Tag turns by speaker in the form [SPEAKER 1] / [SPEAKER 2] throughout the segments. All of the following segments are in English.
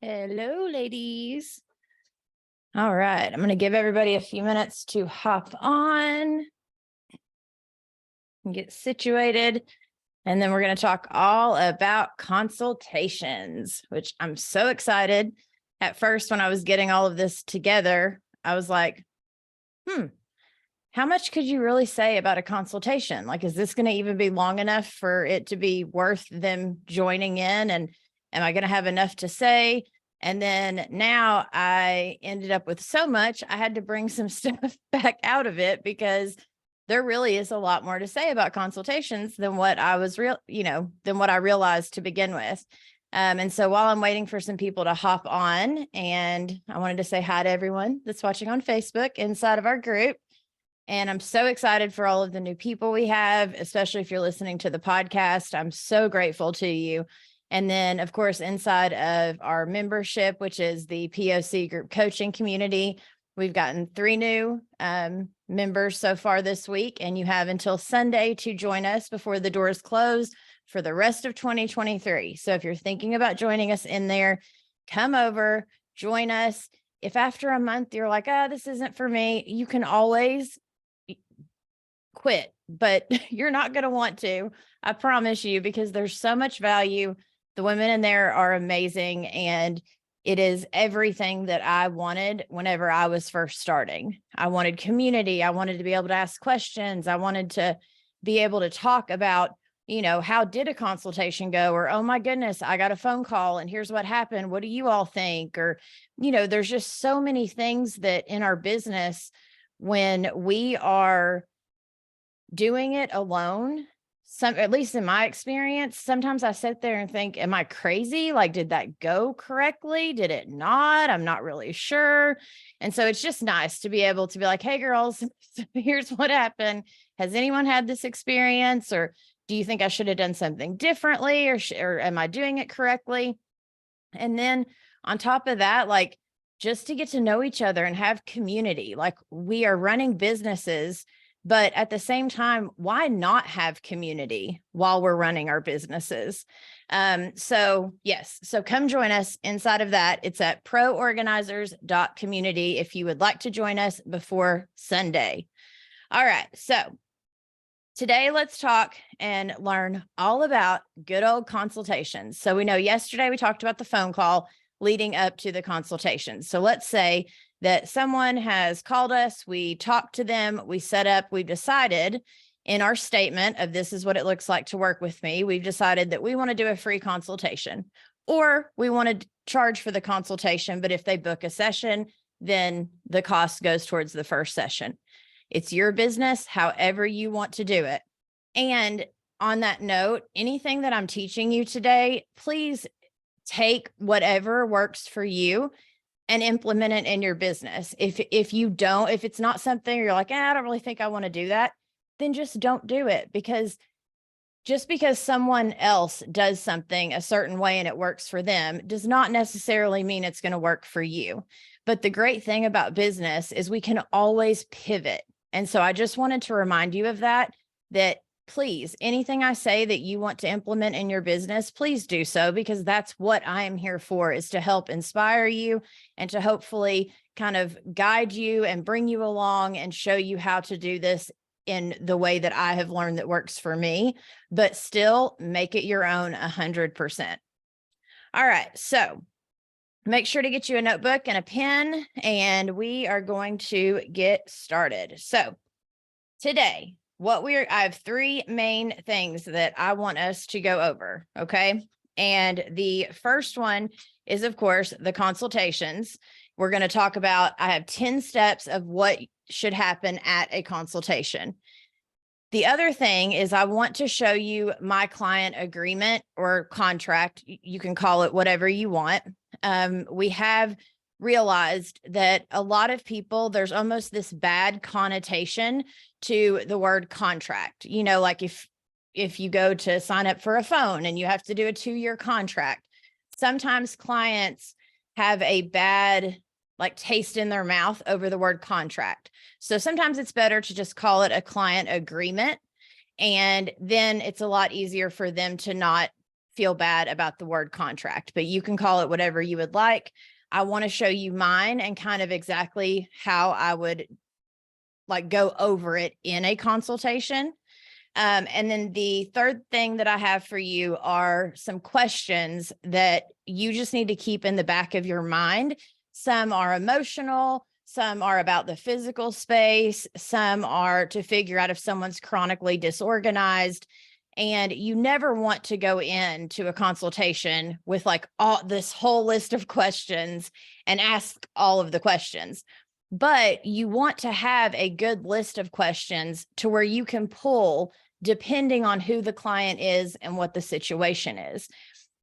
[SPEAKER 1] Hello, ladies. All right, I'm going to give everybody a few minutes to hop on and get situated. And then we're going to talk all about consultations, which I'm so excited. At first, when I was getting all of this together, I was like, how much could you really say about a consultation? Like, is this going to even be long enough for it to be worth them joining in? And am I going to have enough to say? And then now I ended up with so much, I had to bring some stuff back out of it because there really is a lot more to say about consultations than what I was than what I realized to begin with. And so while I'm waiting for some people to hop on, and I wanted to say hi to everyone that's watching on Facebook inside of our group. And I'm so excited for all of the new people we have, especially if you're listening to the podcast. I'm so grateful to you. And then, of course, inside of our membership, which is the POC group coaching community, we've gotten 3 new members so far this week, and you have until Sunday to join us before the doors close for the rest of 2023. So if you're thinking about joining us in there, come over, join us. If after a month you're like, this isn't for me, you can always quit, but you're not going to want to, I promise you, because there's so much value. The women in there are amazing, and it is everything that I wanted whenever I was first starting. I wanted community. I wanted to be able to ask questions. I wanted to be able to talk about, how did a consultation go? Or, oh my goodness, I got a phone call and here's what happened. What do you all think? Or, there's just so many things that in our business, when we are doing it alone, at least in my experience, sometimes I sit there and think, am I crazy? Like, did that go correctly? Did it not? I'm not really sure. And so it's just nice to be able to be like, hey girls, here's what happened. Has anyone had this experience? Or do you think I should have done something differently? Or am I doing it correctly? And then on top of that, like, just to get to know each other and have community. Like, we are running businesses, but at the same time, why not have community while we're running our businesses? So come join us inside of that. It's at proorganizers.community if you would like to join us before Sunday. All right. So today, let's talk and learn all about good old consultations. So we know yesterday we talked about the phone call leading up to the consultation. So let's say that someone has called us, we talked to them, we set up, we've decided in our statement of this is what it looks like to work with me, we've decided that we want to do a free consultation, or we want to charge for the consultation, but if they book a session, then the cost goes towards the first session. It's your business, however you want to do it. And on that note, anything that I'm teaching you today, please take whatever works for you and implement it in your business. If it's not something you're like, I don't really think I want to do that, then just don't do it. Because just because someone else does something a certain way and it works for them does not necessarily mean it's going to work for you. But the great thing about business is we can always pivot. And so I just wanted to remind you of that please, anything I say that you want to implement in your business, please do so, because that's what I am here for, is to help inspire you and to hopefully kind of guide you and bring you along and show you how to do this in the way that I have learned that works for me, but still make it your own 100%. All right. So make sure to get you a notebook and a pen, and we are going to get started. So today, I have 3 main things that I want us to go over. Okay. And the first one is, of course, the consultations. We're going to talk about, I have 10 steps of what should happen at a consultation. The other thing is I want to show you my client agreement or contract. You can call it whatever you want. We have realized that a lot of people, there's almost this bad connotation to the word contract. Like if you go to sign up for a phone and you have to do a 2-year contract, sometimes clients have a bad taste in their mouth over the word contract. So sometimes it's better to just call it a client agreement. And then it's a lot easier for them to not feel bad about the word contract, but you can call it whatever you would like. I want to show you mine and kind of exactly how I would like go over it in a consultation. And then the third thing that I have for you are some questions that you just need to keep in the back of your mind. Some are emotional, some are about the physical space, some are to figure out if someone's chronically disorganized. And you never want to go into a consultation with like all this whole list of questions and ask all of the questions. But you want to have a good list of questions to where you can pull depending on who the client is and what the situation is.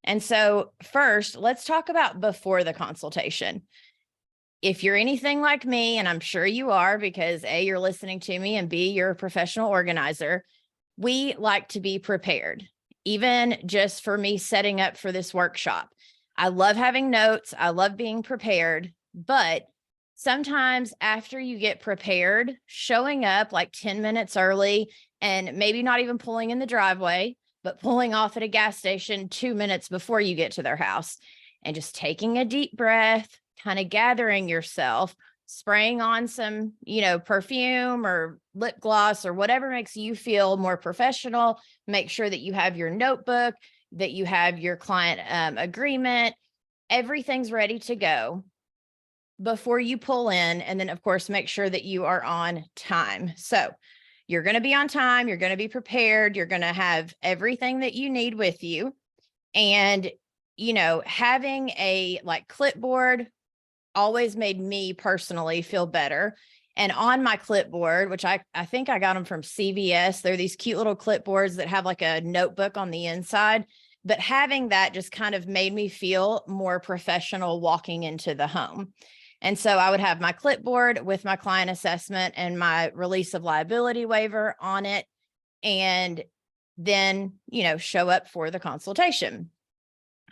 [SPEAKER 1] And so first, let's talk about before the consultation. If you're anything like me, and I'm sure you are, because A, you're listening to me, and B, you're a professional organizer, we like to be prepared. Even just for me setting up for this workshop, I love having notes. I love being prepared, but sometimes after you get prepared, showing up like 10 minutes early and maybe not even pulling in the driveway, but pulling off at a gas station 2 minutes before you get to their house and just taking a deep breath, kind of gathering yourself, spraying on some, perfume or lip gloss or whatever makes you feel more professional. Make sure that you have your notebook, that you have your client agreement, everything's ready to go before you pull in. And then of course, make sure that you are on time. So you're going to be on time. You're going to be prepared. You're going to have everything that you need with you. And, having a like clipboard always made me personally feel better. And on my clipboard, which I think I got them from CVS, they're these cute little clipboards that have like a notebook on the inside. But having that just kind of made me feel more professional walking into the home. And so I would have my clipboard with my client assessment and my release of liability waiver on it, and then, show up for the consultation.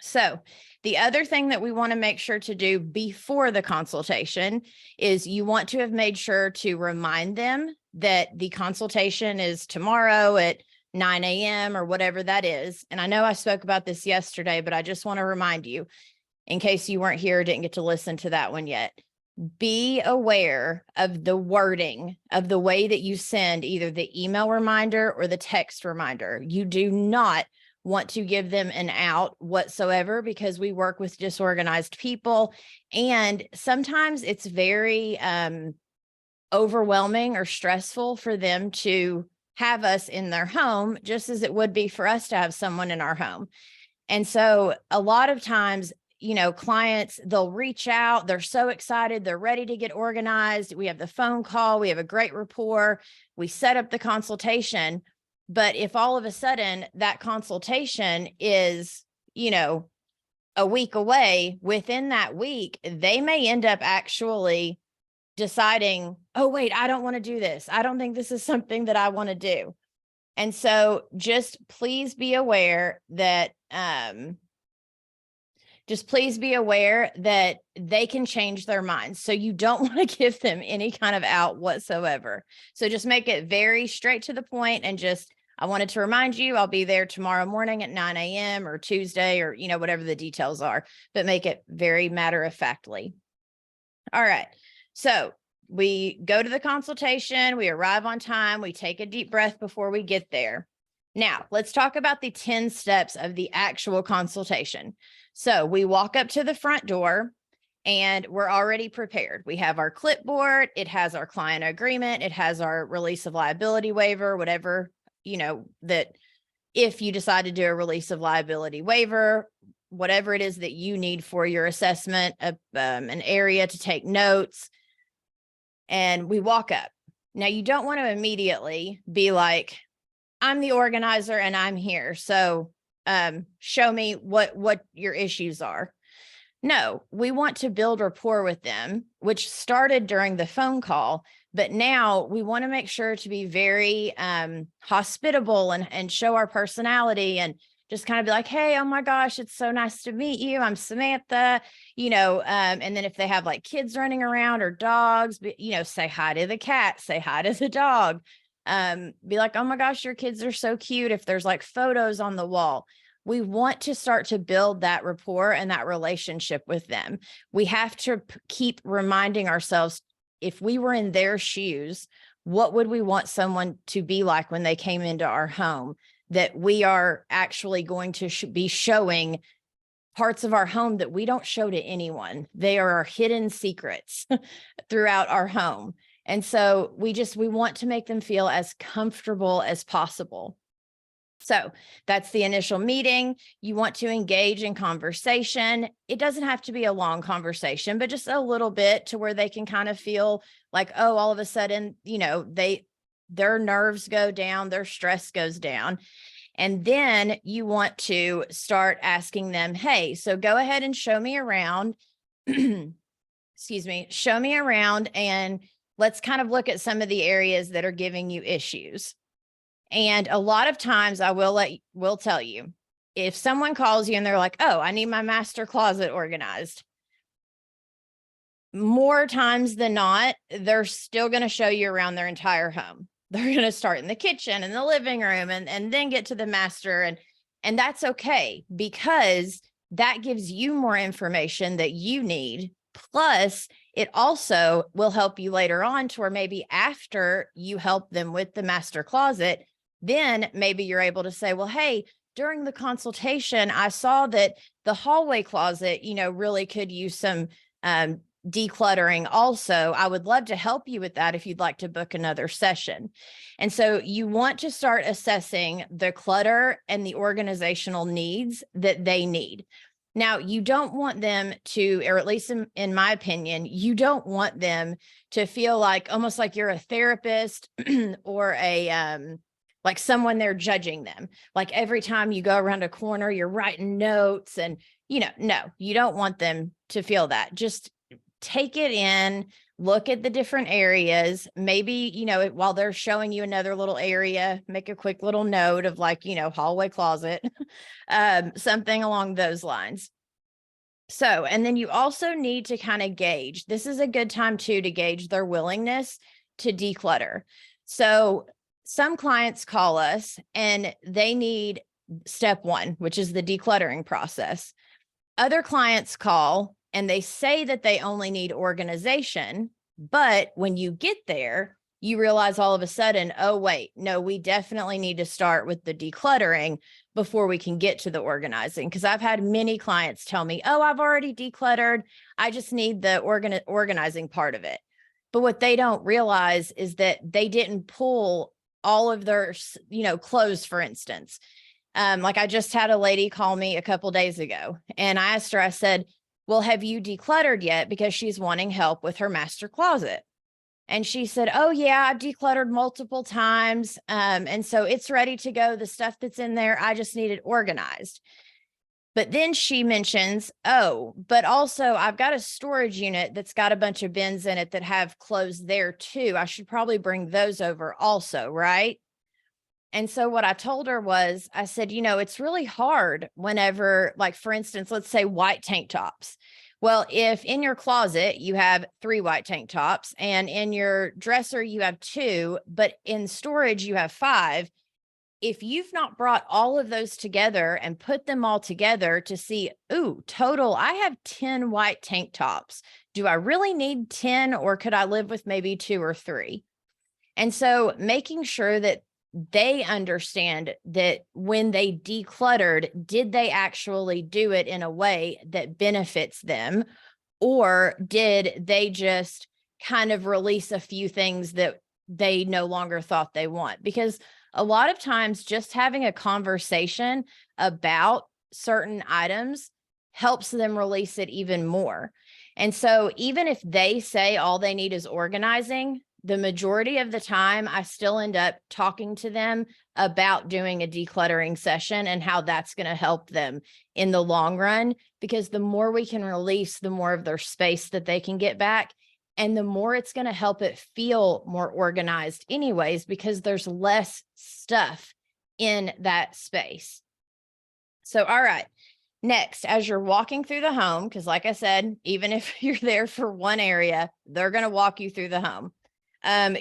[SPEAKER 1] So the other thing that we want to make sure to do before the consultation is you want to have made sure to remind them that the consultation is tomorrow at 9 a.m. or whatever that is. And I know I spoke about this yesterday, but I just want to remind you, in case you weren't here, didn't get to listen to that one yet, be aware of the wording of the way that you send either the email reminder or the text reminder. You do not want to give them an out whatsoever, because we work with disorganized people. And sometimes it's very overwhelming or stressful for them to have us in their home, just as it would be for us to have someone in our home. And so a lot of times, clients, they'll reach out, they're so excited, they're ready to get organized. We have the phone call, we have a great rapport, we set up the consultation. But if all of a sudden that consultation is, a week away, within that week, they may end up actually deciding, oh, wait, I don't want to do this. I don't think this is something that I want to do. And so just please be aware that, they can change their minds. So you don't want to give them any kind of out whatsoever. So just make it very straight to the point, and I wanted to remind you, I'll be there tomorrow morning at 9 a.m. or Tuesday, or, whatever the details are, but make it very matter-of-factly. All right. So we go to the consultation, we arrive on time, we take a deep breath before we get there. Now, let's talk about the 10 steps of the actual consultation. So we walk up to the front door and we're already prepared. We have our clipboard, it has our client agreement, it has our release of liability waiver, whatever, that if you decide to do a release of liability waiver, whatever it is that you need for your assessment, an area to take notes, and we walk up. Now, you don't want to immediately be like, I'm the organizer and I'm here, so show me what your issues are. No, we want to build rapport with them, which started during the phone call, but now we want to make sure to be very hospitable and show our personality, and just kind of be like, hey, oh my gosh, it's so nice to meet you. I'm Samantha, and then if they have like kids running around or dogs, say hi to the cat, say hi to the dog. Be like, oh my gosh, your kids are so cute. If there's like photos on the wall, we want to start to build that rapport and that relationship with them. We have to keep reminding ourselves, if we were in their shoes, what would we want someone to be like when they came into our home? That we are actually going to be showing parts of our home that we don't show to anyone. They are our hidden secrets throughout our home. And so we want to make them feel as comfortable as possible. So that's the initial meeting. You want to engage in conversation. It doesn't have to be a long conversation, but just a little bit to where they can kind of feel like, oh, all of a sudden, their nerves go down, their stress goes down. And then you want to start asking them, hey, so go ahead and show me around. Excuse me, show me around, and let's kind of look at some of the areas that are giving you issues. And a lot of times I will tell you, if someone calls you and they're like, oh, I need my master closet organized, more times than not, they're still going to show you around their entire home. They're going to start in the kitchen and the living room and then get to the master. And that's okay, because that gives you more information that you need. Plus, it also will help you later on to where maybe after you help them with the master closet, then maybe you're able to say, well, hey, during the consultation, I saw that the hallway closet, really could use some decluttering. Also, I would love to help you with that if you'd like to book another session. And so you want to start assessing the clutter and the organizational needs that they need. Now, you don't want them to, or at least in my opinion, you don't want them to feel like almost like you're a therapist or like someone they're judging them. Like every time you go around a corner, you're writing notes and, no, you don't want them to feel that. Just take it in, look at the different areas. Maybe, while they're showing you another little area, make a quick little note of like, hallway closet, something along those lines. So, and then you also need to kind of gauge, this is a good time too, to gauge their willingness to declutter. So some clients call us and they need step one, which is the decluttering process. Other clients call and they say that they only need organization, but when you get there, you realize all of a sudden, oh, wait, no, we definitely need to start with the decluttering before we can get to the organizing. Because I've had many clients tell me, oh, I've already decluttered. I just need the organizing part of it. But what they don't realize is that they didn't pull all of their, clothes, for instance. Like I just had a lady call me a couple days ago and I asked her, I said, well, have you decluttered yet? Because she's wanting help with her master closet. And she said, oh yeah, I've decluttered multiple times. And so it's ready to go. The stuff that's in there, I just need it organized. But then she mentions, oh, but also I've got a storage unit that's got a bunch of bins in it that have clothes there too. I should probably bring those over also, right? And so what I told her was, I said, it's really hard whenever, like, for instance, let's say white tank tops. Well, if in your closet you have 3 white tank tops and in your dresser you have 2, but in storage you have 5, if you've not brought all of those together and put them all together to see, ooh, total, I have 10 white tank tops. Do I really need 10 or could I live with maybe 2 or 3? And so making sure that they understand that when they decluttered, did they actually do it in a way that benefits them? Or did they just kind of release a few things that they no longer thought they want? Because a lot of times just having a conversation about certain items helps them release it even more. And so even if they say all they need is organizing, the majority of the time, I still end up talking to them about doing a decluttering session and how that's going to help them in the long run, because the more we can release, the more of their space that they can get back. And the more it's going to help it feel more organized anyways, because there's less stuff in that space. So, all right. Next, as you're walking through the home, because like I said, even if you're there for one area, they're going to walk you through the home.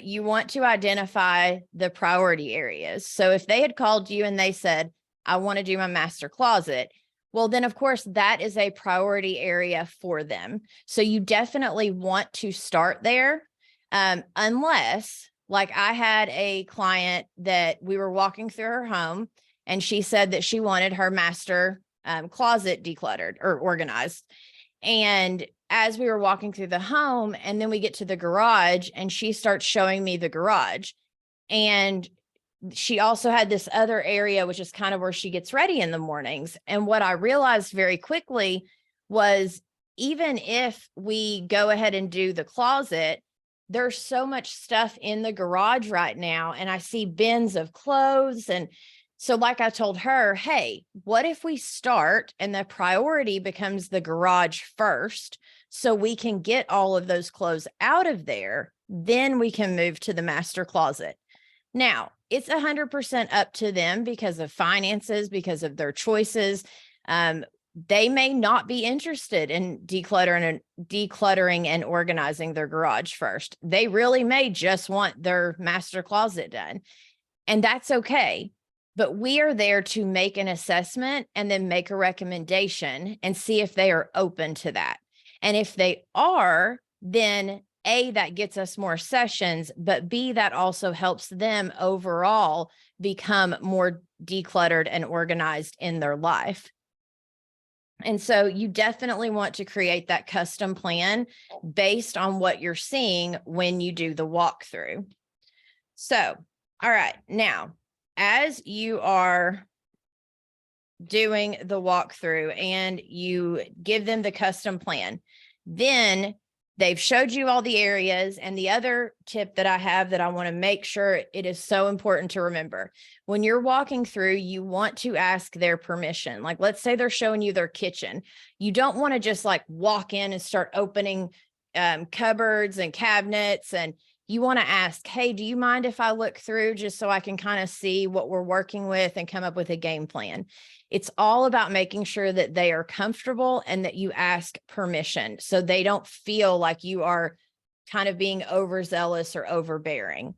[SPEAKER 1] You want to identify the priority areas. So if they had called you and they said, I want to do my master closet. Well, then of course that is a priority area for them. So you definitely want to start there. Unless, like, I had a client that we were walking through her home and she said that she wanted her master closet decluttered or organized. And as we were walking through the home, and then we get to the garage and she starts showing me the garage. And she also had this other area, which is kind of where she gets ready in the mornings. And what I realized very quickly was, even if we go ahead and do the closet, there's so much stuff in the garage right now. And I see bins of clothes. And so, like I told her, hey, what if we start and the priority becomes the garage first, so we can get all of those clothes out of there, then we can move to the master closet. Now, it's 100% up to them because of finances, because of their choices. They may not be interested in decluttering and organizing their garage first. They really may just want their master closet done, and that's okay. But we are there to make an assessment and then make a recommendation and see if they are open to that. And if they are, then A, that gets us more sessions, but B, that also helps them overall become more decluttered and organized in their life. And so you definitely want to create that custom plan based on what you're seeing when you do the walkthrough. So, all right, now, as you are doing the walkthrough and you give them the custom plan, then they've showed you all the areas. And the other tip that I have that I want to make sure it is so important to remember, when you're walking through, you want to ask their permission. Like, let's say they're showing you their kitchen. You don't want to just like walk in and start opening cupboards and cabinets, and you want to ask, hey, do you mind if I look through, just so I can kind of see what we're working with and come up with a game plan? It's all about making sure that they are comfortable and that you ask permission, so they don't feel like you are kind of being overzealous or overbearing.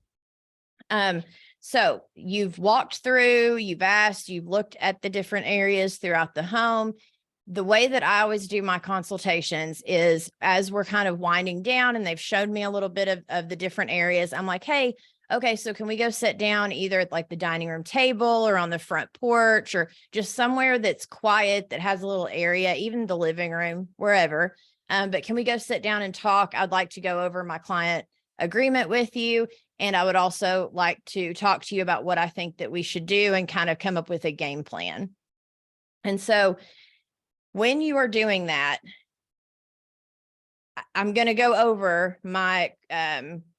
[SPEAKER 1] So you've walked through, you've asked, you've looked at the different areas throughout the home. The way that I always do my consultations is, as we're kind of winding down and they've showed me a little bit of the different areas, I'm like, hey, okay, so can we go sit down either at like the dining room table or on the front porch, or just somewhere that's quiet, that has a little area, even the living room, wherever. But can we go sit down and talk? I'd like to go over my client agreement with you. And I would also like to talk to you about what I think that we should do and kind of come up with a game plan. And so when you are doing that, I'm going to go over my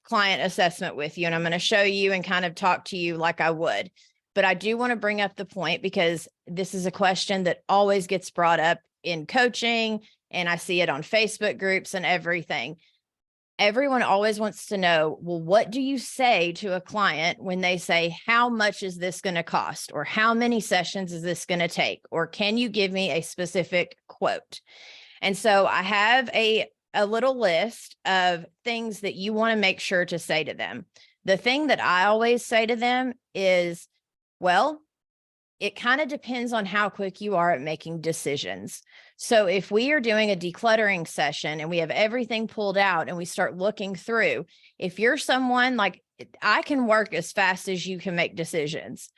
[SPEAKER 1] client assessment with you, and I'm going to show you and kind of talk to you like I would. But I do want to bring up the point, because this is a question that always gets brought up in coaching, and I see it on Facebook groups and everything. Everyone always wants to know, well, what do you say to a client when they say, how much is this going to cost? Or how many sessions is this going to take? Or can you give me a specific quote? And so I have a little list of things that you want to make sure to say to them. The thing that I always say to them is, well, it kind of depends on how quick you are at making decisions. So if we are doing a decluttering session and we have everything pulled out and we start looking through, if you're someone like, I can work as fast as you can make decisions.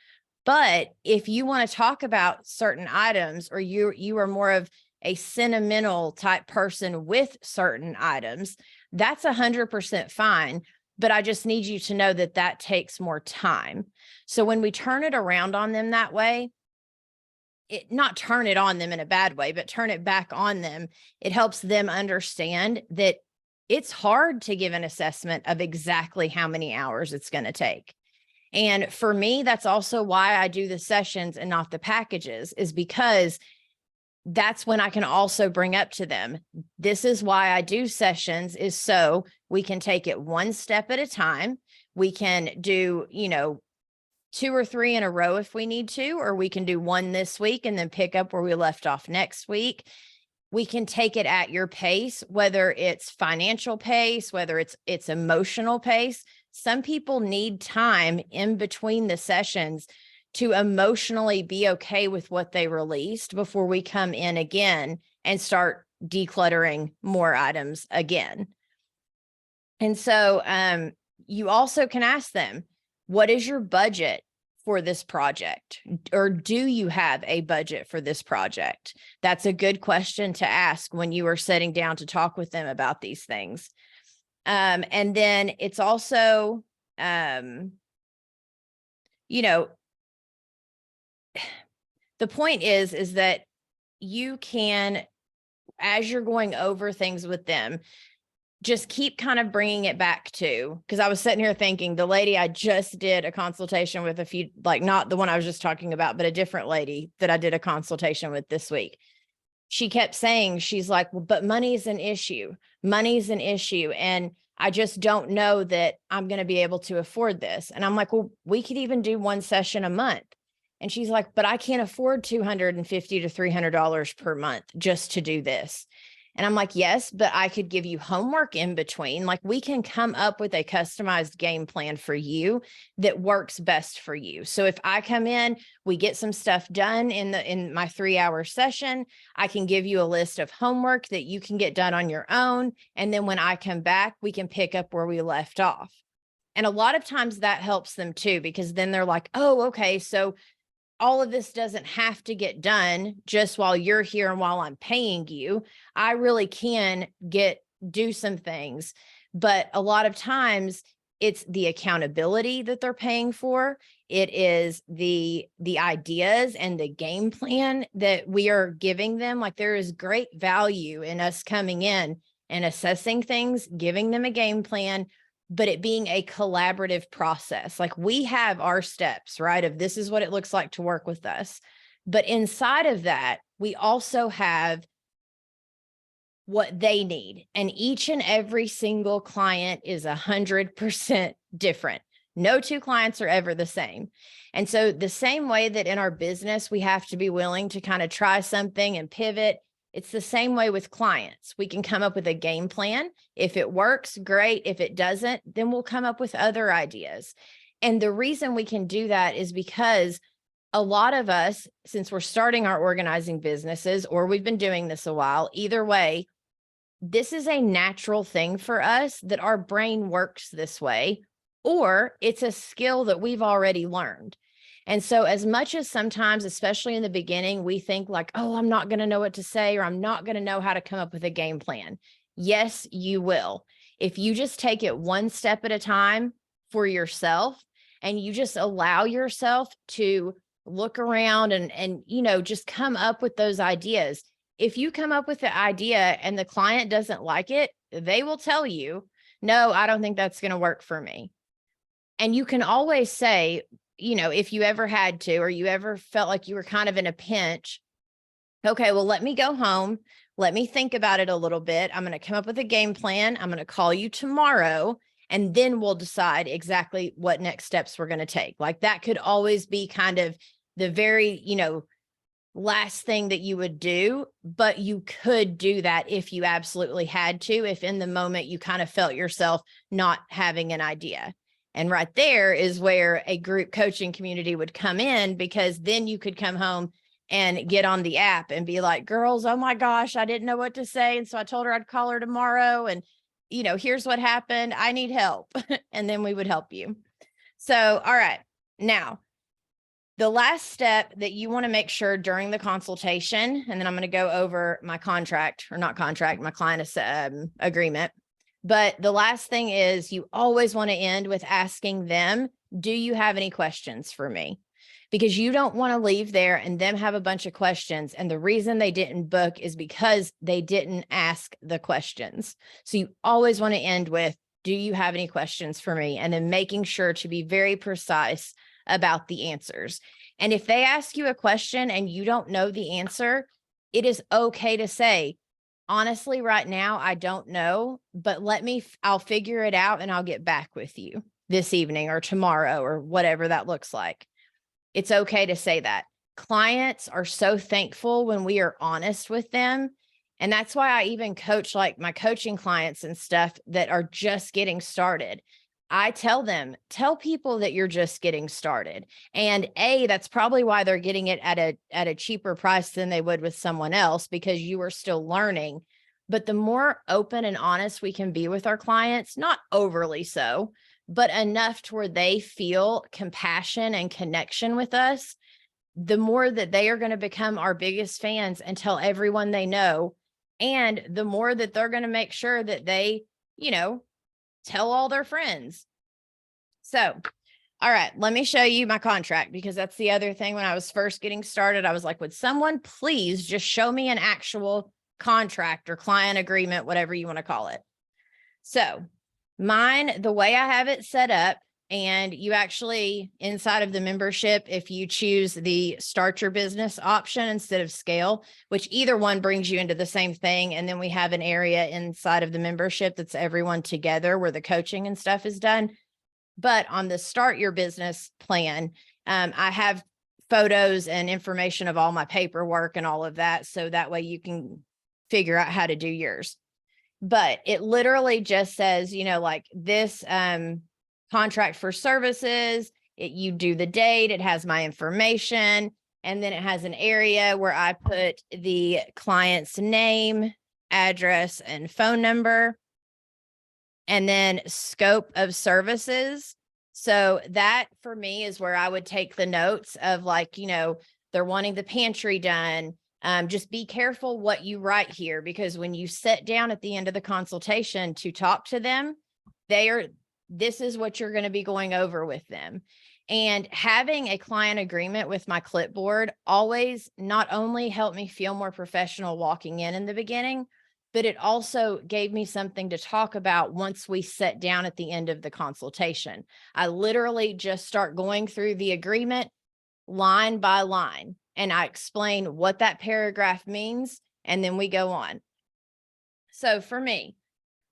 [SPEAKER 1] But if you want to talk about certain items, or you are more of a sentimental type person with certain items, that's 100% fine. But I just need you to know that that takes more time. So when we turn it around on them that way, not turn it on them in a bad way, but turn it back on them, it helps them understand that it's hard to give an assessment of exactly how many hours it's going to take. And for me, that's also why I do the sessions and not the packages, is because that's when I can also bring up to them, this is why I do sessions, is so we can take it one step at a time. We can do, 2 or 3 in a row if we need to, or we can do one this week and then pick up where we left off next week. We can take it at your pace, whether it's financial pace, whether it's emotional pace. Some people need time in between the sessions to emotionally be okay with what they released before we come in again and start decluttering more items again. And so you also can ask them, what is your budget for this project? Or do you have a budget for this project? That's a good question to ask when you are sitting down to talk with them about these things. And then it's also, you know, the point is that you can, as you're going over things with them, just keep kind of bringing it back to, because I was sitting here thinking the lady I just did a consultation with a few, like not the one I was just talking about, but a different lady that I did a consultation with this week. She kept saying, she's like, well, but money's an issue. Money's an issue. And I just don't know that I'm going to be able to afford this. And I'm like, well, we could even do one session a month. And she's like, but I can't afford $250 to $300 per month just to do this. And I'm like, yes, but I could give you homework in between. Like we can come up with a customized game plan for you that works best for you. So if I come in, we get some stuff done in my 3-hour session, I can give you a list of homework that you can get done on your own. And then when I come back, we can pick up where we left off. And a lot of times that helps them too, because then they're like, oh, okay, so all of this doesn't have to get done just while you're here and while I'm paying you. I really can do some things, but a lot of times it's the accountability that they're paying for. It is the ideas and the game plan that we are giving them. Like there is great value in us coming in and assessing things, giving them a game plan, but it being a collaborative process. Like we have our steps, right? Of this is what it looks like to work with us. But inside of that, we also have what they need. And each and every single client is 100% different. No two clients are ever the same. And so the same way that in our business, we have to be willing to kind of try something and pivot, it's the same way with clients. We can come up with a game plan. If it works, great. If it doesn't, then we'll come up with other ideas. And the reason we can do that is because a lot of us, since we're starting our organizing businesses, or we've been doing this a while, either way, this is a natural thing for us that our brain works this way, or it's a skill that we've already learned. And so as much as sometimes, especially in the beginning, we think like, oh, I'm not going to know what to say, or I'm not going to know how to come up with a game plan. Yes, you will. If you just take it one step at a time for yourself, and you just allow yourself to look around and just come up with those ideas. If you come up with the idea and the client doesn't like it, they will tell you, no, I don't think that's going to work for me. And you can always say, if you ever had to, or you ever felt like you were kind of in a pinch, okay, well, let me go home. Let me think about it a little bit. I'm going to come up with a game plan. I'm going to call you tomorrow, and then we'll decide exactly what next steps we're going to take. Like that could always be kind of the very, last thing that you would do, but you could do that if you absolutely had to, if in the moment you kind of felt yourself not having an idea. And right there is where a group coaching community would come in, because then you could come home and get on the app and be like, girls, oh my gosh, I didn't know what to say. And so I told her I'd call her tomorrow. And, here's what happened. I need help. And then we would help you. So, all right. Now, the last step that you want to make sure during the consultation, and then I'm going to go over my client agreement. But the last thing is you always want to end with asking them, do you have any questions for me? Because you don't want to leave there and them have a bunch of questions. And the reason they didn't book is because they didn't ask the questions. So you always want to end with, do you have any questions for me? And then making sure to be very precise about the answers. And if they ask you a question and you don't know the answer, it is okay to say, honestly, right now, I don't know, but I'll figure it out and I'll get back with you this evening or tomorrow or whatever that looks like. It's okay to say that. Clients are so thankful when we are honest with them. And that's why I even coach like my coaching clients and stuff that are just getting started. I tell them, tell people that you're just getting started. And that's probably why they're getting it at a cheaper price than they would with someone else, because you are still learning. But the more open and honest we can be with our clients, not overly so, but enough to where they feel compassion and connection with us, the more that they are going to become our biggest fans and tell everyone they know. And the more that they're going to make sure that they, tell all their friends. So, all right, let me show you my contract, because that's the other thing. When I was first getting started, I was like, would someone please just show me an actual contract or client agreement, whatever you want to call it. So mine, the way I have it set up, and you actually, inside of the membership, if you choose the start your business option instead of scale, which either one brings you into the same thing. And then we have an area inside of the membership that's everyone together where the coaching and stuff is done. But on the start your business plan, I have photos and information of all my paperwork and all of that. So that way you can figure out how to do yours. But it literally just says, like this, contract for services, you do the date, it has my information, and then it has an area where I put the client's name, address, and phone number, and then scope of services. So that for me is where I would take the notes of, like, they're wanting the pantry done. Just be careful what you write here, because when you sit down at the end of the consultation to talk to them, this is what you're going to be going over with them. And having a client agreement with my clipboard always not only helped me feel more professional walking in the beginning, but it also gave me something to talk about once we sat down at the end of the consultation. I literally just start going through the agreement line by line, and I explain what that paragraph means, and then we go on. So for me,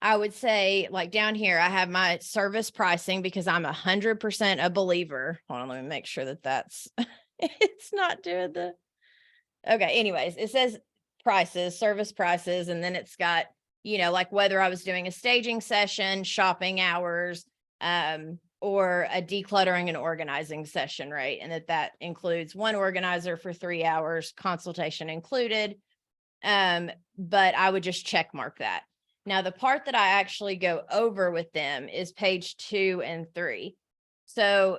[SPEAKER 1] I would say, like down here, I have my service pricing, because I'm 100% a believer. Hold on, let me make sure that that's, it's not doing the, okay. Anyways, it says prices, service prices. And then it's got, like whether I was doing a staging session, shopping hours, or a decluttering and organizing session, right? And that includes one organizer for 3 hours, consultation included. But I would just check mark that. Now, the part that I actually go over with them is page 2 and 3. So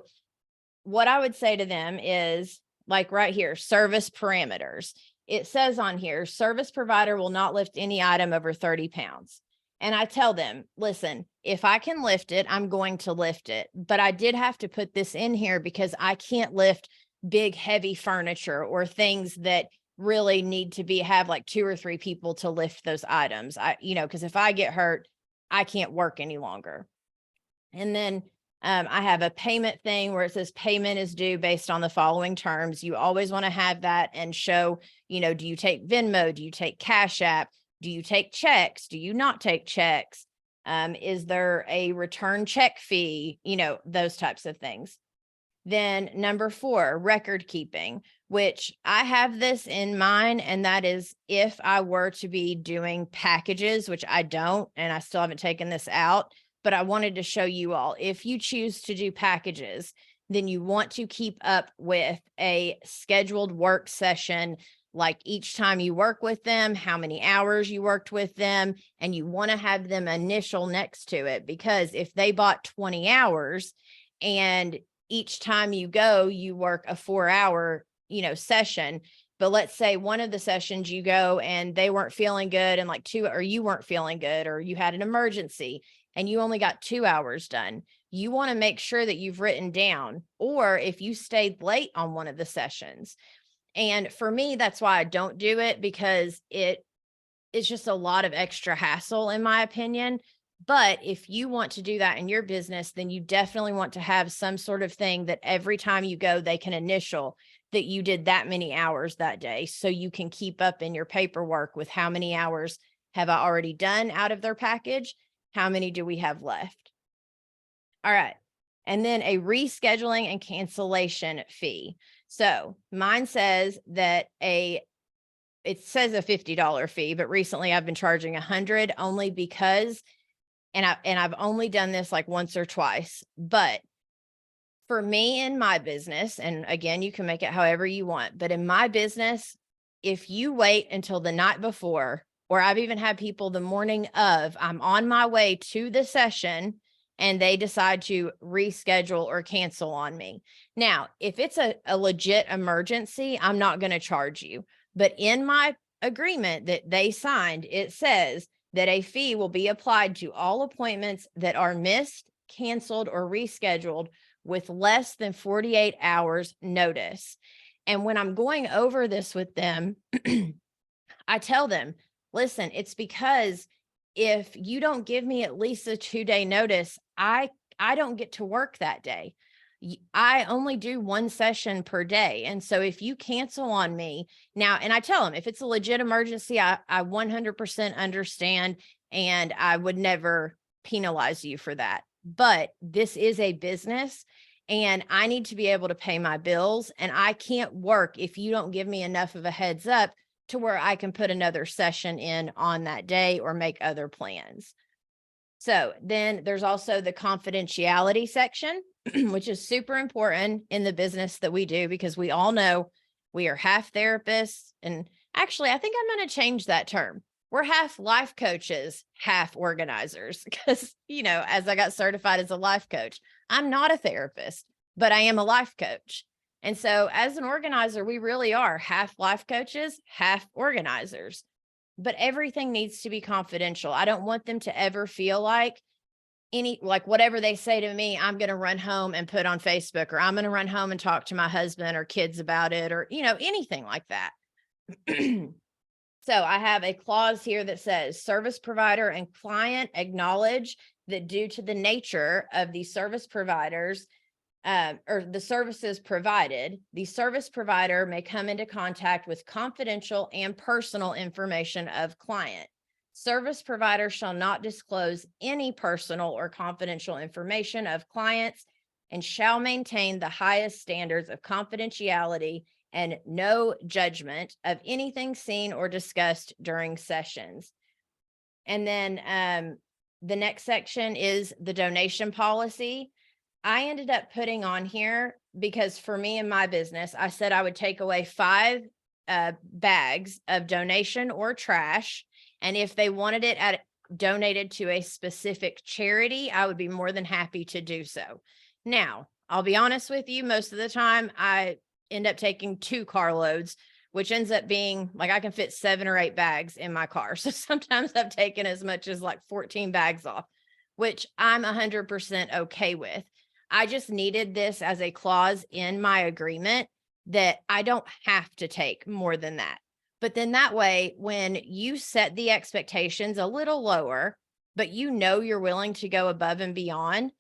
[SPEAKER 1] what I would say to them is, like right here, service parameters. It says on here, service provider will not lift any item over 30 pounds. And I tell them, listen, if I can lift it, I'm going to lift it. But I did have to put this in here because I can't lift big, heavy furniture or things that really need to have like 2 or 3 people to lift those items. Because if I get hurt, I can't work any longer. And then I have a payment thing where it says payment is due based on the following terms. You always want to have that and show, do you take Venmo? Do you take Cash App? Do you take checks? Do you not take checks? Is there a return check fee? Those types of things. Then number 4, record keeping, which I have this in mine. And that is if I were to be doing packages, which I don't, and I still haven't taken this out, but I wanted to show you all, if you choose to do packages, then you want to keep up with a scheduled work session, like each time you work with them, how many hours you worked with them, and you want to have them initial next to it, because if they bought 20 hours and each time you go, you work a 4-hour, session. But let's say one of the sessions you go and they weren't feeling good, and like 2, or you weren't feeling good, or you had an emergency and you only got 2 hours done. You want to make sure that you've written down, or if you stayed late on one of the sessions. And for me, that's why I don't do it, because it's just a lot of extra hassle, in my opinion. But if you want to do that in your business, then you definitely want to have some sort of thing that every time you go, they can initial that you did that many hours that day. So you can keep up in your paperwork with how many hours have I already done out of their package? How many do we have left? All right. And then a rescheduling and cancellation fee. So mine says that it says a $50 fee, but recently I've been charging $100 only because And I've only done this like once or twice, but for me in my business, and again, you can make it however you want, but in my business, if you wait until the night before, or I've even had people the morning of, I'm on my way to the session and they decide to reschedule or cancel on me. Now, if it's a legit emergency, I'm not going to charge you. But in my agreement that they signed, it says that a fee will be applied to all appointments that are missed, canceled, or rescheduled with less than 48 hours notice. And when I'm going over this with them, I tell them, listen, it's because if you don't give me at least a 2-day notice, I don't get to work that day. I only do one session per day. And so if you cancel on me now, and I tell them, if it's a legit emergency, I 100% understand, and I would never penalize you for that. But this is a business and I need to be able to pay my bills, and I can't work if you don't give me enough of a heads up to where I can put another session in on that day or make other plans. So then there's also the confidentiality section, which is super important in the business that we do, because we all know we are half therapists. And actually, I think I'm going to change that term. We're half life coaches, half organizers, because, as I got certified as a life coach, I'm not a therapist, but I am a life coach. And so as an organizer, we really are half life coaches, half organizers, but everything needs to be confidential. I don't want them to ever feel like whatever they say to me, I'm going to run home and put on Facebook, or I'm going to run home and talk to my husband or kids about it, or, anything like that. So I have a clause here that says service provider and client acknowledge that due to the nature of the service providers or the services provided, the service provider may come into contact with confidential and personal information of client. Service provider shall not disclose any personal or confidential information of clients and shall maintain the highest standards of confidentiality and no judgment of anything seen or discussed during sessions. And then the next section is the donation policy. I ended up putting on here because for me and my business, I said I would take away 5 bags of donation or trash. And if they wanted it donated to a specific charity, I would be more than happy to do so. Now, I'll be honest with you, most of the time I end up taking 2 carloads, which ends up being like I can fit 7 or 8 bags in my car. So sometimes I've taken as much as like 14 bags off, which I'm 100% okay with. I just needed this as a clause in my agreement that I don't have to take more than that. But then that way, when you set the expectations a little lower, but you're willing to go above and beyond,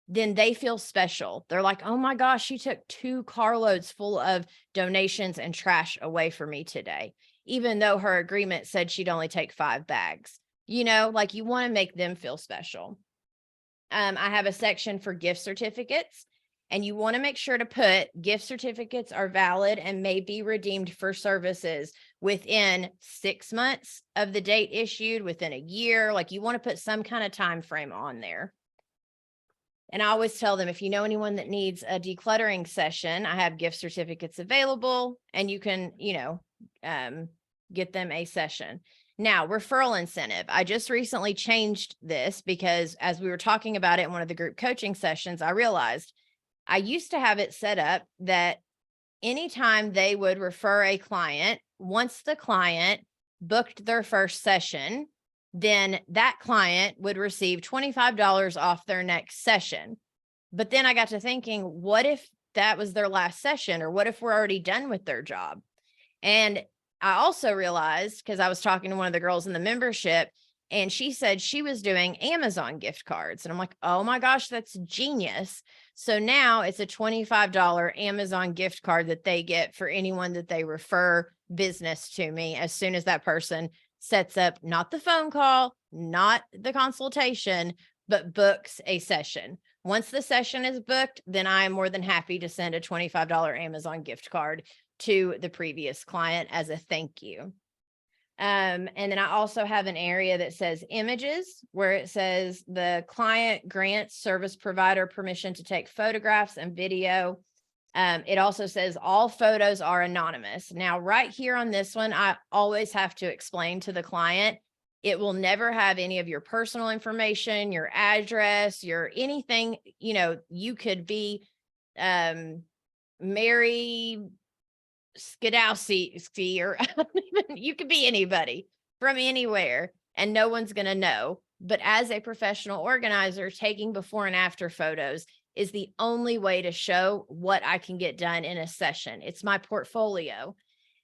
[SPEAKER 1] then they feel special. They're like, oh my gosh, she took 2 carloads full of donations and trash away from me today, even though her agreement said she'd only take 5 bags. You want to make them feel special. I have a section for gift certificates, and you want to make sure to put gift certificates are valid and may be redeemed for services within 6 months of the date issued, within a year. You want to put some kind of time frame on there. And I always tell them, if you know anyone that needs a decluttering session, I have gift certificates available, and you can, get them a session. Now, referral incentive. I just recently changed this because as we were talking about it in one of the group coaching sessions, I realized I used to have it set up that anytime they would refer a client, once the client booked their first session, then that client would receive $25 off their next session. But then I got to thinking, what if that was their last session, or what if we're already done with their job? And I also realized, because I was talking to one of the girls in the membership, and she said she was doing Amazon gift cards. And I'm like, oh my gosh, that's genius. So now it's a $25 Amazon gift card that they get for anyone that they refer business to me as soon as that person sets up, not the phone call, not the consultation, but books a session. Once the session is booked, then I am more than happy to send a $25 Amazon gift card to the previous client as a thank you. And then I also have an area that says images, where it says the client grants service provider permission to take photographs and video. It also says all photos are anonymous. Now, right here on this one, I always have to explain to the client, it will never have any of your personal information, your address, your anything. You could be Mary Skidowski, or I don't even, you could be anybody from anywhere and no one's going to know. But as a professional organizer, taking before and after photos is the only way to show what I can get done in a session. It's my portfolio.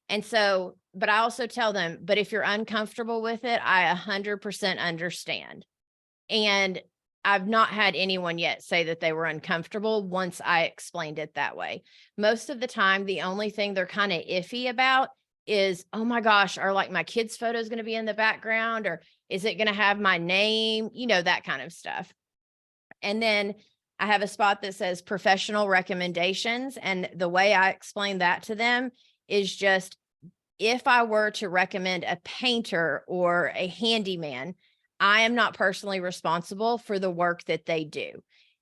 [SPEAKER 1] And so, but I also tell them, but if you're uncomfortable with it, I 100% understand. And I've not had anyone yet say that they were uncomfortable once I explained it that way. Most of the time, the only thing they're kind of iffy about is, oh my gosh, are like my kids' photos going to be in the background, or is it going to have my name? That kind of stuff. And then I have a spot that says professional recommendations. And the way I explain that to them is just, if I were to recommend a painter or a handyman, I am not personally responsible for the work that they do.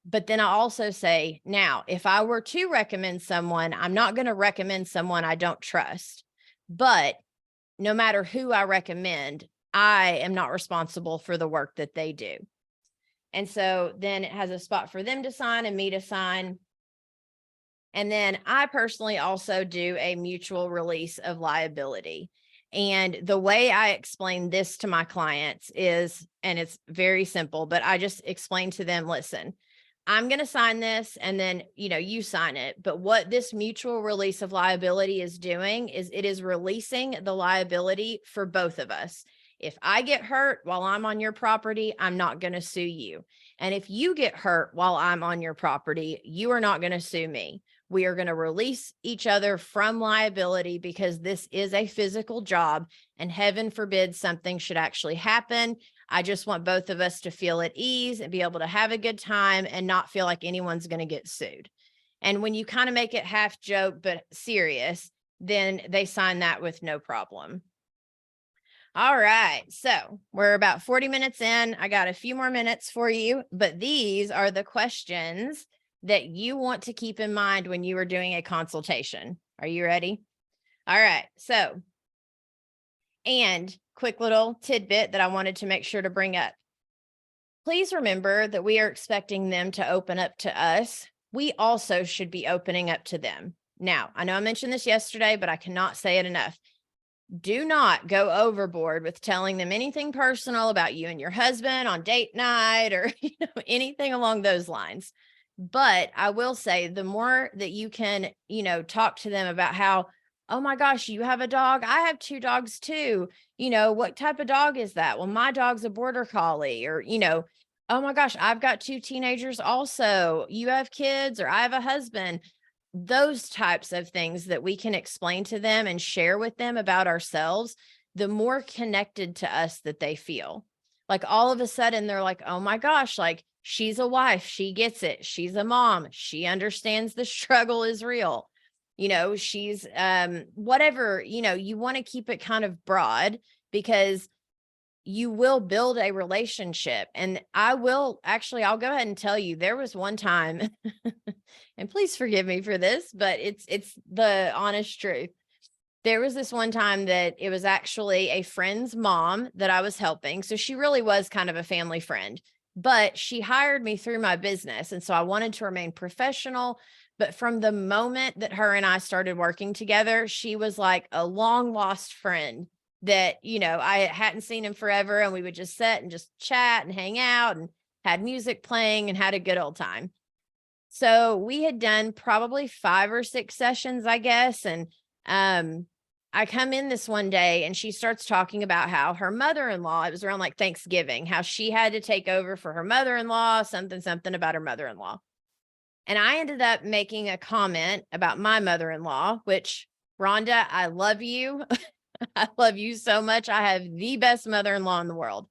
[SPEAKER 1] But then I also say, now, if I were to recommend someone, I'm not going to recommend someone I don't trust. But no matter who I recommend, I am not responsible for the work that they do. And so then it has a spot for them to sign and me to sign. And then I personally also do a mutual release of liability. And the way I explain this to my clients is, and it's very simple, but I just explain to them, listen, I'm going to sign this and then, you sign it. But what this mutual release of liability is doing is it is releasing the liability for both of us. If I get hurt while I'm on your property, I'm not going to sue you. And if you get hurt while I'm on your property, you are not going to sue me. We are going to release each other from liability because this is a physical job and heaven forbid something should actually happen. I just want both of us to feel at ease and be able to have a good time and not feel like anyone's going to get sued. And when you kind of make it half joke, but serious, then they sign that with no problem. All right. So we're about 40 minutes in. I got a few more minutes for you, but these are the questions that you want to keep in mind when you are doing a consultation. Are you ready? All right. So, and quick little tidbit that I wanted to make sure to bring up. Please remember that we are expecting them to open up to us. We also should be opening up to them. Now, I know I mentioned this yesterday, but I cannot say it enough. Do not go overboard with telling them anything personal about you and your husband on date night or anything along those lines. But I will say, the more that you can, talk to them about how, oh my gosh, you have a dog. I have 2 dogs too. What type of dog is that? Well, my dog's a border collie, or, oh my gosh, I've got 2 teenagers also. You have kids, or I have a husband. Those types of things that we can explain to them and share with them about ourselves, the more connected to us that they feel. Like all of a sudden they're like, oh my gosh, like she's a wife. She gets it. She's a mom. She understands the struggle is real. She's whatever, you want to keep it kind of broad because you will build a relationship. And I'll go ahead and tell you, there was one time, and please forgive me for this, but it's the honest truth. There was this one time that it was actually a friend's mom that I was helping. So she really was kind of a family friend, but she hired me through my business. And so I wanted to remain professional. But from the moment that her and I started working together, she was like a long lost friend that, I hadn't seen him forever, and we would just sit and just chat and hang out and had music playing and had a good old time. So we had done probably 5 or 6 sessions, I guess. And I come in this one day and she starts talking about how her mother-in-law, it was around like Thanksgiving, how she had to take over for her mother-in-law, something about her mother-in-law. And I ended up making a comment about my mother-in-law, which, Rhonda, I love you. I love you so much. I have the best mother-in-law in the world.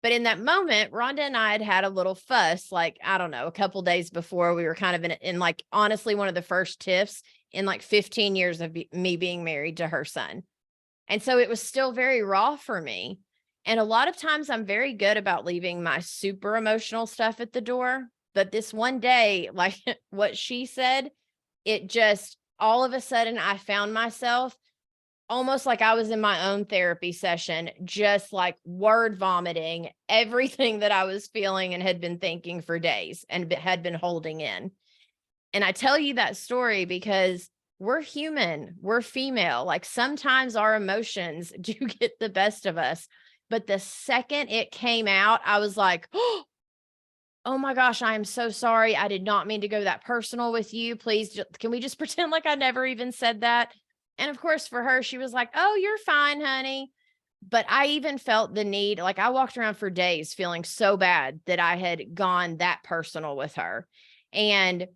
[SPEAKER 1] But in that moment, Rhonda and I had a little fuss, like, I don't know, a couple days before. We were kind of in like, honestly, one of the first tiffs in like 15 years of me being married to her son. And so it was still very raw for me. And a lot of times I'm very good about leaving my super emotional stuff at the door. But this one day, like what she said, it just all of a sudden I found myself almost like I was in my own therapy session, just like word vomiting everything that I was feeling and had been thinking for days and had been holding in. And I tell you that story because we're human, we're female. Like sometimes our emotions do get the best of us. But the second it came out, I was like, oh my gosh, I am so sorry. I did not mean to go that personal with you. Please, can we just pretend like I never even said that? And of course, for her, she was like, oh, you're fine, honey. But I even felt the need, like I walked around for days feeling so bad that I had gone that personal with her. And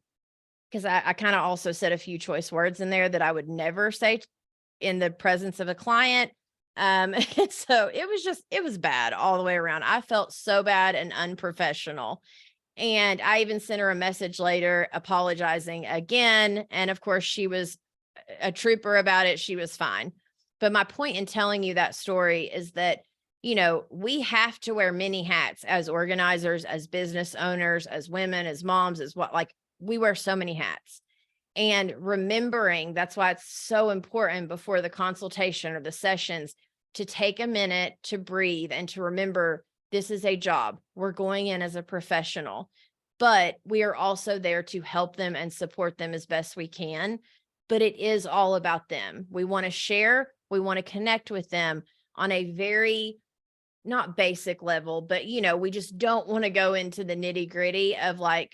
[SPEAKER 1] because I kind of also said a few choice words in there that I would never say in the presence of a client. And so it was bad all the way around. I felt so bad and unprofessional. And I even sent her a message later apologizing again. And of course, she was a trooper about it. She was fine. But my point in telling you that story is that, we have to wear many hats as organizers, as business owners, as women, as moms, as what, like we wear so many hats. And remembering that's why it's so important before the consultation or the sessions to take a minute to breathe and to remember this is a job. We're going in as a professional, but we are also there to help them and support them as best we can. But it is all about them. We want to share, we want to connect with them on a very not basic level, but we just don't want to go into the nitty gritty of like,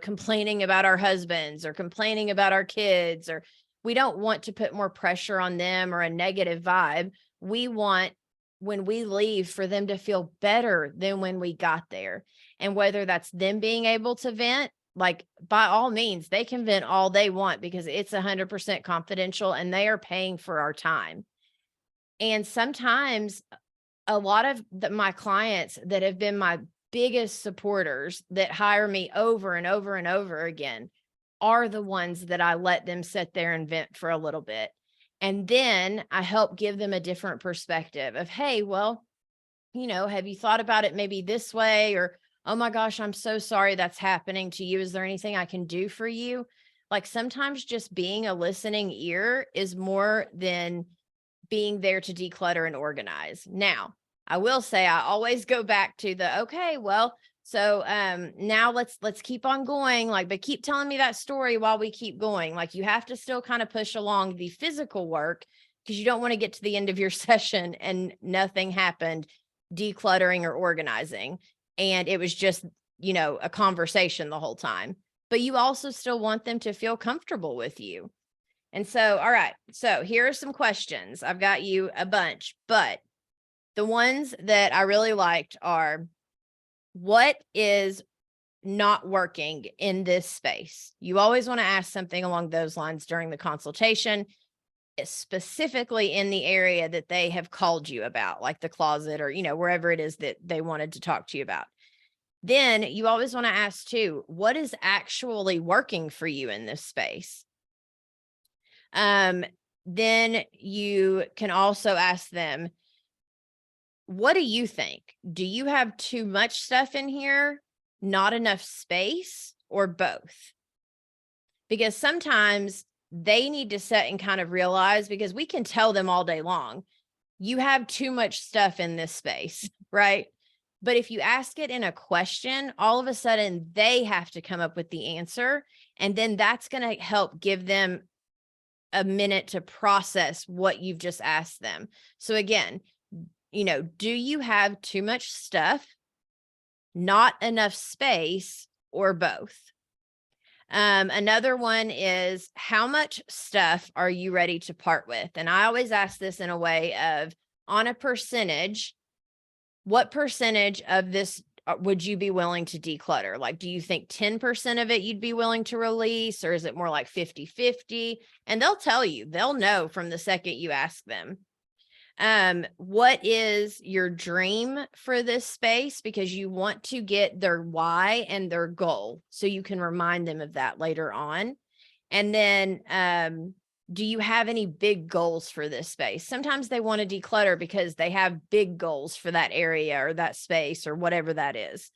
[SPEAKER 1] complaining about our husbands or complaining about our kids, or we don't want to put more pressure on them or a negative vibe. We want when we leave for them to feel better than when we got there. And whether that's them being able to vent, like by all means, they can vent all they want because it's 100% confidential and they are paying for our time. And sometimes a lot of my clients that have been my biggest supporters that hire me over and over and over again are the ones that I let them sit there and vent for a little bit. And then I help give them a different perspective of, hey, well, have you thought about it maybe this way? Or, oh my gosh, I'm so sorry that's happening to you. Is there anything I can do for you? Like sometimes just being a listening ear is more than being there to declutter and organize. Now, I will say I always go back to the, okay, well, so now let's keep on going, like, but keep telling me that story while we keep going. Like you have to still kind of push along the physical work because you don't want to get to the end of your session and nothing happened decluttering or organizing. And it was just, a conversation the whole time. But you also still want them to feel comfortable with you. And so, all right, so here are some questions. I've got you a bunch, but the ones that I really liked are, what is not working in this space? You always want to ask something along those lines during the consultation, specifically in the area that they have called you about, like the closet or, wherever it is that they wanted to talk to you about. Then you always want to ask too, what is actually working for you in this space? Then you can also ask them, what do you think? Do you have too much stuff in here, not enough space, or both? Because sometimes they need to sit and kind of realize, because we can tell them all day long, you have too much stuff in this space, right? But if you ask it in a question, all of a sudden they have to come up with the answer. And then that's going to help give them a minute to process what you've just asked them. So again, do you have too much stuff, not enough space, or both? Another one is, how much stuff are you ready to part with? And I always ask this in a way of, on a percentage, what percentage of this would you be willing to declutter? Like, do you think 10% of it you'd be willing to release, or is it more like 50-50? And they'll tell you, they'll know from the second you ask them. What is your dream for this space? Because you want to get their why and their goal, so you can remind them of that later on. And then do you have any big goals for this space? Sometimes they want to declutter because they have big goals for that area or that space or whatever that is.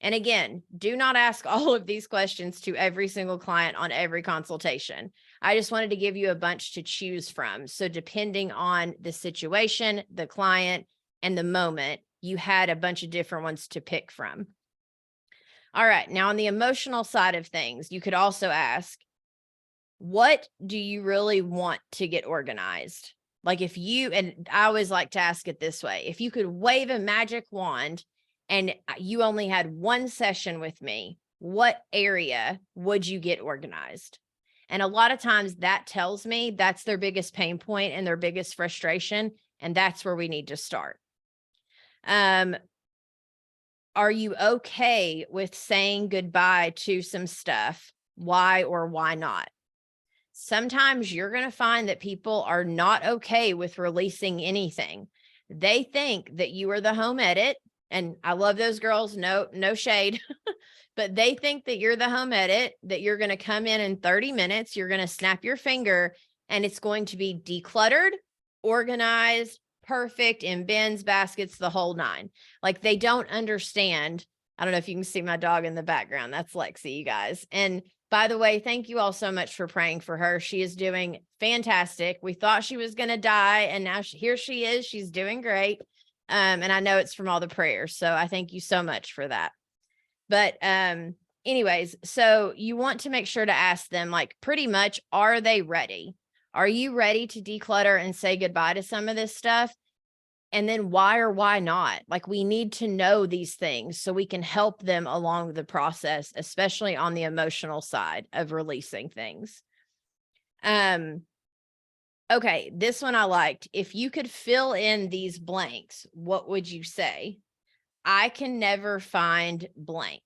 [SPEAKER 1] And again, do not ask all of these questions to every single client on every consultation. I just wanted to give you a bunch to choose from. So depending on the situation, the client, and the moment, you had a bunch of different ones to pick from. All right. Now on the emotional side of things, you could also ask, what do you really want to get organized? Like if you, and I always like to ask it this way, if you could wave a magic wand and you only had one session with me, what area would you get organized? And a lot of times that tells me that's their biggest pain point and their biggest frustration. And that's where we need to start. Are you okay with saying goodbye to some stuff? Why or why not? Sometimes you're going to find that people are not okay with releasing anything. They think that you are the home edit. And I love those girls. No shade, but they think that you're the home edit, that you're going to come in 30 minutes, you're going to snap your finger and it's going to be decluttered, organized, perfect, in bins, baskets, the whole nine. Like they don't understand. I don't know if you can see my dog in the background. That's Lexi, you guys. And by the way, thank you all so much for praying for her. She is doing fantastic. We thought she was going to die and now here she is. She's doing great. And I know it's from all the prayers. So I thank you so much for that. But anyways, so you want to make sure to ask them, like, pretty much, are they ready? Are you ready to declutter and say goodbye to some of this stuff? And then why or why not? Like, we need to know these things so we can help them along the process, especially on the emotional side of releasing things. Okay, this one I liked. If you could fill in these blanks, what would you say? I can never find blank.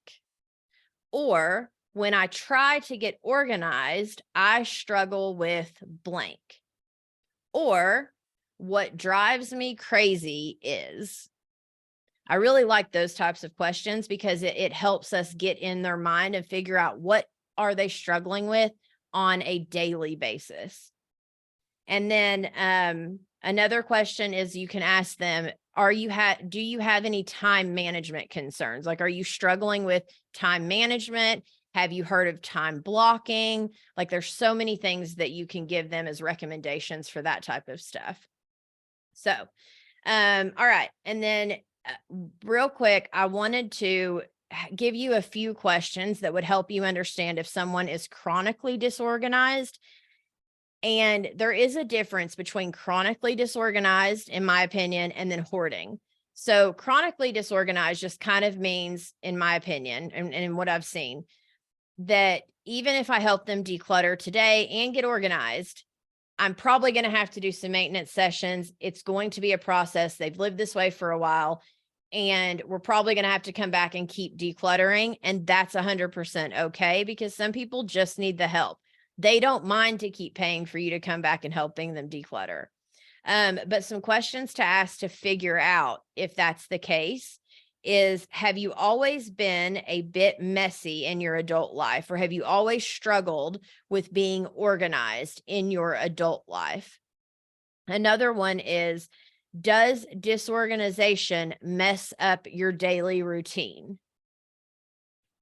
[SPEAKER 1] Or when I try to get organized, I struggle with blank. Or what drives me crazy is. I really like those types of questions because it helps us get in their mind and figure out what are they struggling with on a daily basis. And then another question is you can ask them, do you have any time management concerns? Like, are you struggling with time management? Have you heard of time blocking? Like, there's so many things that you can give them as recommendations for that type of stuff. So, all right. And then real quick, I wanted to give you a few questions that would help you understand if someone is chronically disorganized. And there is a difference between chronically disorganized, in my opinion, and then hoarding. So chronically disorganized just kind of means, in my opinion, and what I've seen, that even if I help them declutter today and get organized, I'm probably going to have to do some maintenance sessions. It's going to be a process. They've lived this way for a while, and we're probably going to have to come back and keep decluttering. And that's 100% okay, because some people just need the help. They don't mind to keep paying for you to come back and helping them declutter. But some questions to ask to figure out if that's the case is, have you always been a bit messy in your adult life, or have you always struggled with being organized in your adult life? Another one is, does disorganization mess up your daily routine?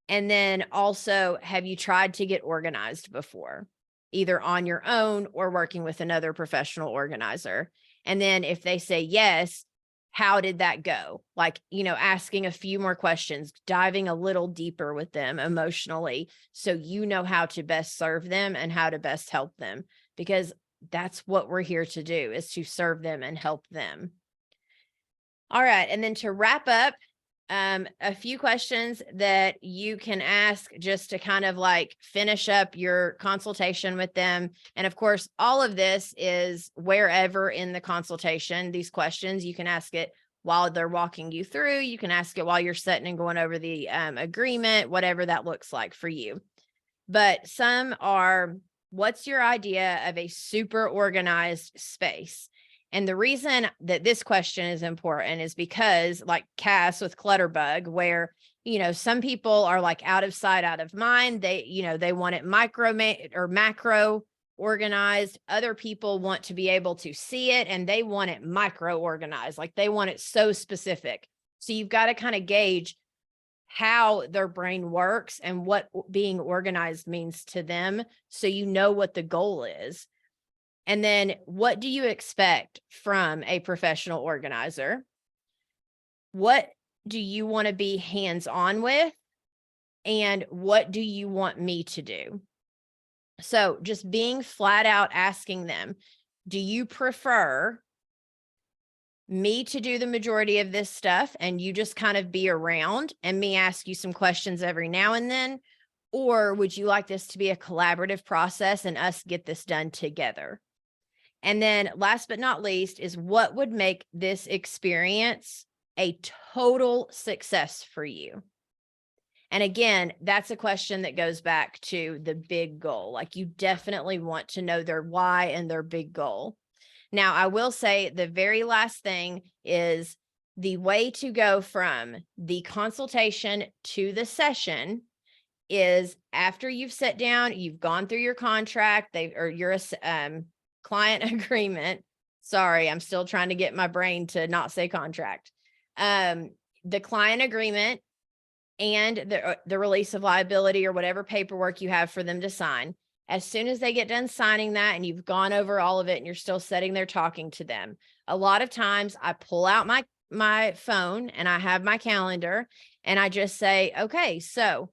[SPEAKER 1] And then also, have you tried to get organized before, either on your own or working with another professional organizer? And then if they say yes, how did that go? Like, asking a few more questions, diving a little deeper with them emotionally, so you know how to best serve them and how to best help them, because that's what we're here to do, is to serve them and help them. All right. And then to wrap up, a few questions that you can ask just to kind of like finish up your consultation with them. And of course, all of this is wherever in the consultation, these questions, you can ask it while they're walking you through. You can ask it while you're sitting and going over the agreement, whatever that looks like for you. But some are, what's your idea of a super organized space? And the reason that this question is important is because, like Cass with Clutterbug, where, some people are like out of sight, out of mind. They want it macro organized. Other people want to be able to see it and they want it micro organized, like they want it so specific. So you've got to kind of gauge how their brain works and what being organized means to them, so you know what the goal is. And then what do you expect from a professional organizer? What do you want to be hands-on with? And what do you want me to do? So just being flat out asking them, do you prefer me to do the majority of this stuff and you just kind of be around and me ask you some questions every now and then? Or would you like this to be a collaborative process and us get this done together? And then last but not least is, what would make this experience a total success for you? And again, that's a question that goes back to the big goal. Like, you definitely want to know their why and their big goal. Now, I will say the very last thing is the way to go from the consultation to the session is after you've sat down, you've gone through your contract, or your client agreement. Sorry, I'm still trying to get my brain to not say contract. The client agreement and the release of liability or whatever paperwork you have for them to sign. As soon as they get done signing that and you've gone over all of it and you're still sitting there talking to them, a lot of times I pull out my phone and I have my calendar and I just say, okay, so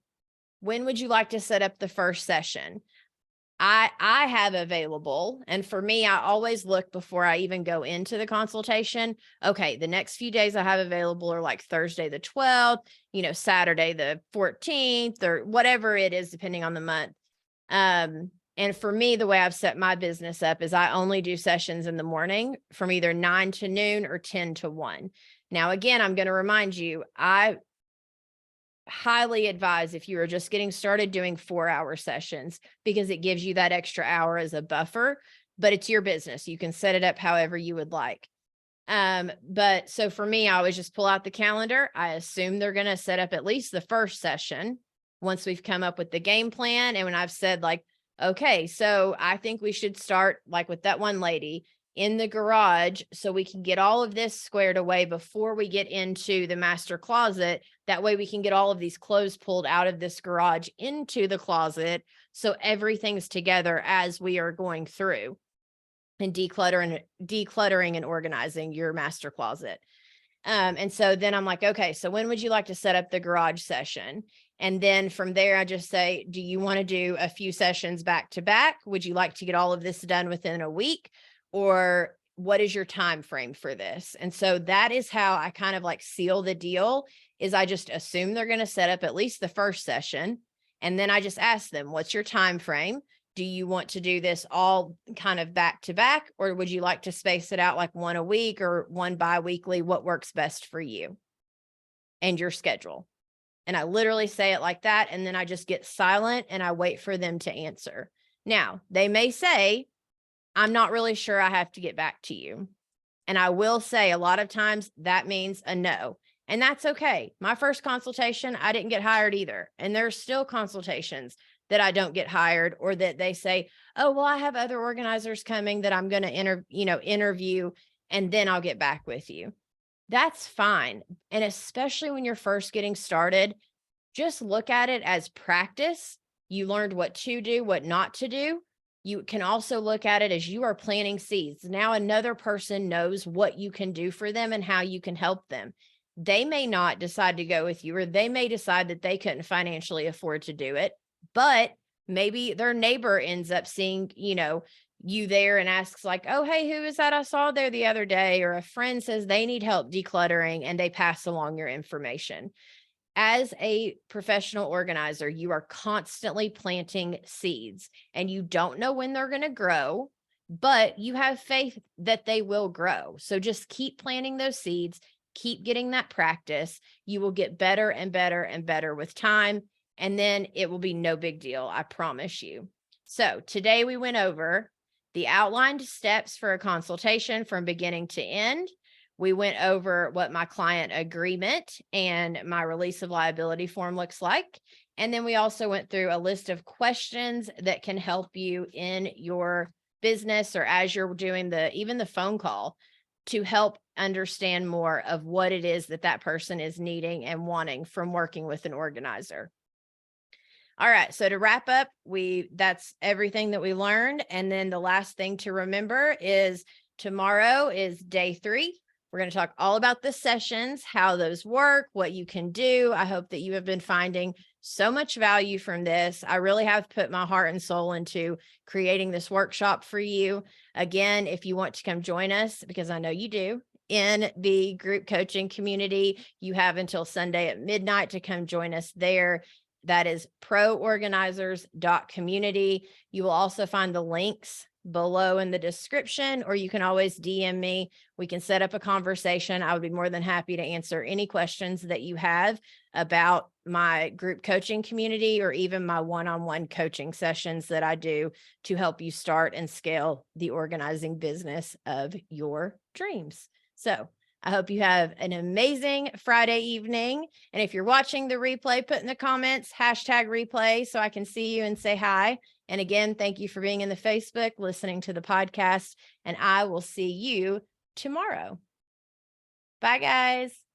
[SPEAKER 1] when would you like to set up the first session? I have available. And for me, I always look before I even go into the consultation. Okay, the next few days I have available are like Thursday the 12th, Saturday the 14th, or whatever it is, depending on the month. And for me, the way I've set my business up is I only do sessions in the morning from either 9 to noon or 10 to 1. Now, again, I'm going to remind you, I highly advise, if you are just getting started, doing 4-hour sessions, because it gives you that extra hour as a buffer, but it's your business. You can set it up however you would like. But so for me, I always just pull out the calendar. I assume they're going to set up at least the first session once we've come up with the game plan. And when I've said like, okay, so I think we should start like with that one lady in the garage so we can get all of this squared away before we get into the master closet. That way we can get all of these clothes pulled out of this garage into the closet, so everything's together as we are going through and decluttering and organizing your master closet. And so then I'm like, okay, so when would you like to set up the garage session? And then from there, I just say, do you want to do a few sessions back to back? Would you like to get all of this done within a week? Or what is your time frame for this? And so that is how I kind of like seal the deal, is I just assume they're going to set up at least the first session. And then I just ask them, what's your time frame? Do you want to do this all kind of back to back, or would you like to space it out like one a week or one bi-weekly? What works best for you and your schedule? And I literally say it like that. And then I just get silent and I wait for them to answer. Now, they may say, I'm not really sure, I have to get back to you. And I will say a lot of times that means a no. And that's okay. My first consultation, I didn't get hired either. And there's still consultations that I don't get hired, or that they say, oh, well, I have other organizers coming that I'm going to interview, and then I'll get back with you. That's fine. And especially when you're first getting started, just look at it as practice. You learned what to do, what not to do. You can also look at it as you are planting seeds. Now another person knows what you can do for them and how you can help them. They may not decide to go with you, or they may decide that they couldn't financially afford to do it, but maybe their neighbor ends up seeing, you there and asks like, oh, hey, who is that I saw there the other day? Or a friend says they need help decluttering and they pass along your information. As a professional organizer, you are constantly planting seeds, and you don't know when they're going to grow, but you have faith that they will grow. So just keep planting those seeds, keep getting that practice. You will get better and better and better with time, and then it will be no big deal, I promise you. So today we went over the outlined steps for a consultation from beginning to end. We went over what my client agreement and my release of liability form looks like. And then we also went through a list of questions that can help you in your business or as you're doing even the phone call to help understand more of what it is that that person is needing and wanting from working with an organizer. All right. So to wrap up, that's everything that we learned. And then the last thing to remember is tomorrow is day 3. We're going to talk all about the sessions, how those work, what you can do. I hope that you have been finding so much value from this. I really have put my heart and soul into creating this workshop for you. Again, if you want to come join us, because I know you do, in the group coaching community, you have until Sunday at midnight to come join us there. That is proorganizers.community. You will also find the links below in the description, or you can always DM me. We can set up a conversation. I would be more than happy to answer any questions that you have about my group coaching community or even my one-on-one coaching sessions that I do to help you start and scale the organizing business of your dreams. So I hope you have an amazing Friday evening. And if you're watching the replay, put in the comments, #replay, so I can see you and say hi. And again, thank you for being in the Facebook, listening to the podcast, and I will see you tomorrow. Bye, guys.